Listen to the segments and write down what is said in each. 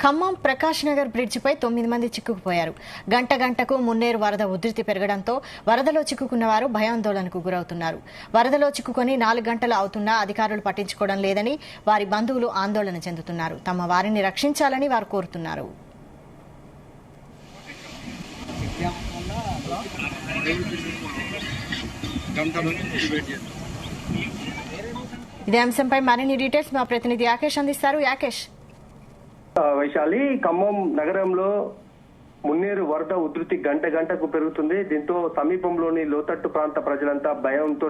ఖమ్మం ప్రకాష్ నగర్ బ్రిడ్జిపై 9 మంది చిక్కుకుపోయారు. గంటకు మున్నేరు వరద ఉధృతి పెరగడంతో వరదలో చిక్కుకున్న వారు భయాందోళనకు గురవుతున్నారు. వరదలో చిక్కుకొని 4 గంటలు అవుతున్నా అధికారులు పట్టించుకోవడం లేదని వారి బంధువులు ఆందోళన చెందుతున్నారు. తమ వారిని రక్షించాలని వారు కోరుతున్నారు. ఇదే అంశంపై మరిన్ని డీటెయిల్స్ మా ప్రతినిధి యాకేష్ అందిస్తారు. యాకేష్. వైశాలి, ఖమ్మం నగరంలో మున్నేరు వరద ఉధృతి గంటకు పెరుగుతుంది. దీంతో సమీపంలోని లోతట్టు ప్రాంత ప్రజలంతా భయంతో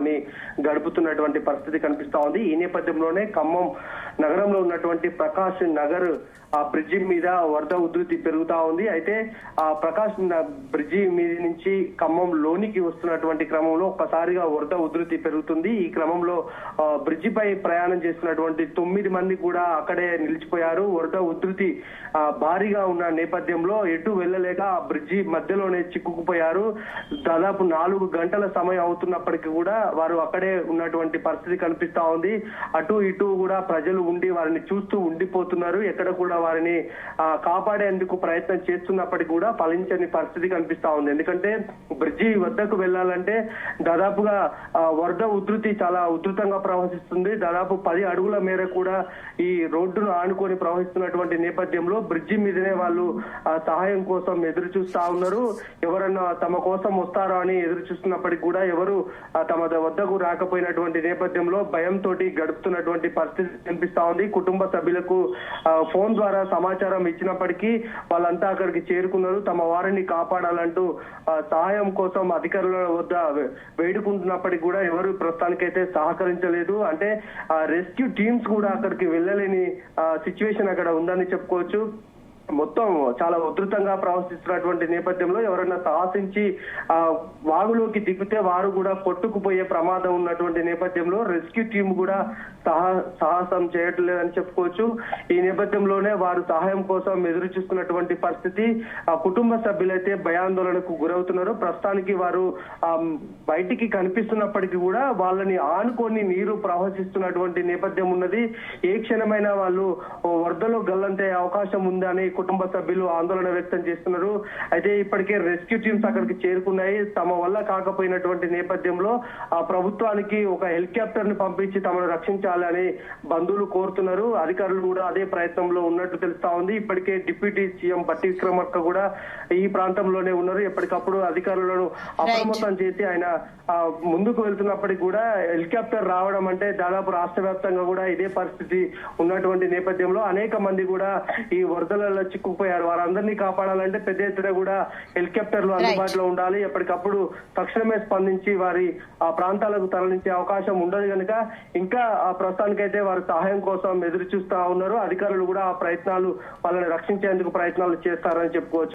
గడుపుతున్నటువంటి పరిస్థితి కనిపిస్తా ఉంది. ఈ నేపథ్యంలోనే ఖమ్మం నగరంలో ఉన్నటువంటి ప్రకాష్ నగర్ ఆ బ్రిడ్జి మీద వరద ఉధృతి పెరుగుతా ఉంది. అయితే ఆ ప్రకాష్ బ్రిడ్జి మీద నుంచి ఖమ్మం లోనికి వస్తున్నటువంటి క్రమంలో ఒక్కసారిగా వరద ఉధృతి పెరుగుతుంది. ఈ క్రమంలో బ్రిడ్జిపై ప్రయాణం చేస్తున్నటువంటి 9 మంది కూడా అక్కడే నిలిచిపోయారు. వరద ఉధృతి భారీగా ఉన్న నేపథ్యంలో ఎటు వెళ్ళలేక ఆ బ్రిడ్జి మధ్యలోనే చిక్కుకుపోయారు. దాదాపు 4 గంటల సమయం అవుతున్నప్పటికీ కూడా వారు అక్కడే ఉన్నటువంటి పరిస్థితి కనిపిస్తా ఉంది. అటు ఇటు కూడా ప్రజలు ఉండి వారిని చూస్తూ ఉండిపోతున్నారు. ఎక్కడ కూడా వారిని కాపాడేందుకు ప్రయత్నం చేస్తున్నప్పటికీ కూడా ఫలించని పరిస్థితి కనిపిస్తా ఉంది. ఎందుకంటే బ్రిడ్జి వద్దకు వెళ్లాలంటే దాదాపుగా వరద ఉధృతి చాలా ఉధృతంగా ప్రవహిస్తుంది. దాదాపు 10 అడుగుల మేర కూడా ఈ రోడ్డును ఆనుకొని ప్రవహిస్తున్నటువంటి నేపథ్యంలో బ్రిడ్జి మీదనే వాళ్ళు సహాయం కోసం ఎదురు చూస్తా ఉన్నారు. ఎవరన్నా తమ కోసం వస్తారో అని ఎదురు చూస్తున్నప్పటికీ కూడా ఎవరు తమ వద్దకు రాకపోయినటువంటి నేపథ్యంలో భయంతో గడుపుతున్నటువంటి పరిస్థితి కనిపిస్తా ఉంది. కుటుంబ సభ్యులకు ఫోన్ ద్వారా సమాచారం ఇచ్చినప్పటికీ వాళ్ళంతా అక్కడికి చేరుకున్నారు. తమ వారిని కాపాడాలంటూ సహాయం కోసం అధికారుల వద్ద వేడుకుంటున్నప్పటికీ కూడా ఎవరు ప్రస్తుతానికైతే సహకరించలేదు. అంటే రెస్క్యూ టీమ్స్ కూడా అక్కడికి వెళ్ళలేని సిచ్యువేషన్ అక్కడ ఉందని చెప్పుకోవచ్చు. మొత్తం చాలా ఉధృతంగా ప్రవర్తిస్తున్నటువంటి నేపథ్యంలో ఎవరైనా సాహసించి వాగులోకి దిగితే వారు కూడా కొట్టుకుపోయే ప్రమాదం ఉన్నటువంటి నేపథ్యంలో రెస్క్యూ టీం కూడా సాహసం చేయట్లేదని చెప్పుకోవచ్చు. ఈ నేపథ్యంలోనే వారు సహాయం కోసం ఎదురు చూస్తున్నటువంటి పరిస్థితి. కుటుంబ సభ్యులైతే భయాందోళనకు గురవుతున్నారు. ప్రస్తుతానికి వారు బయటికి కనిపిస్తున్నప్పటికీ కూడా వాళ్ళని ఆనుకొని నీరు ప్రవహిస్తున్నటువంటి నేపథ్యం ఉన్నది. ఏ క్షణమైనా వాళ్ళు వరదలో గల్లంతే అవకాశం ఉందని కుటుంబ సభ్యులు ఆందోళన వ్యక్తం చేస్తున్నారు. అయితే ఇప్పటికే రెస్క్యూ టీమ్స్ అక్కడికి చేరుకున్నాయి. తమ వల్ల కాకపోయినటువంటి నేపథ్యంలో ఆ ప్రభుత్వానికి ఒక హెలికాప్టర్ ని పంపించి తమను రక్షించాలని బంధువులు కోరుతున్నారు. అధికారులు కూడా అదే ప్రయత్నంలో ఉన్నట్టు తెలుస్తా ఉంది. ఇప్పటికే డిప్యూటీ సీఎం బట్టి విక్రమార్క కూడా ఈ ప్రాంతంలోనే ఉన్నారు. ఎప్పటికప్పుడు అధికారులను అప్రమత్తం చేసి ఆయన ముందుకు వెళ్తున్నప్పటికీ కూడా హెలికాప్టర్ రావడం అంటే దాదాపు రాష్ట్ర వ్యాప్తంగా కూడా ఇదే పరిస్థితి ఉన్నటువంటి నేపథ్యంలో అనేక మంది కూడా ఈ వరదలలో చిక్కుపోయారు. వారందరినీ కాపాడాలంటే పెద్ద ఎత్తున కూడా హెలికాప్టర్లు అందుబాటులో ఉండాలి. ఎప్పటికప్పుడు తక్షణమే స్పందించి వారి ఆ ప్రాంతాలకు తరలించే అవకాశం ఉండదు కనుక ఇంకా ఆ ప్రస్తుతానికైతే వారి సహాయం కోసం ఎదురు చూస్తా ఉన్నారు. అధికారులు కూడా ఆ ప్రయత్నాలు వాళ్ళని రక్షించేందుకు ప్రయత్నాలు చేస్తారని చెప్పుకోవచ్చు.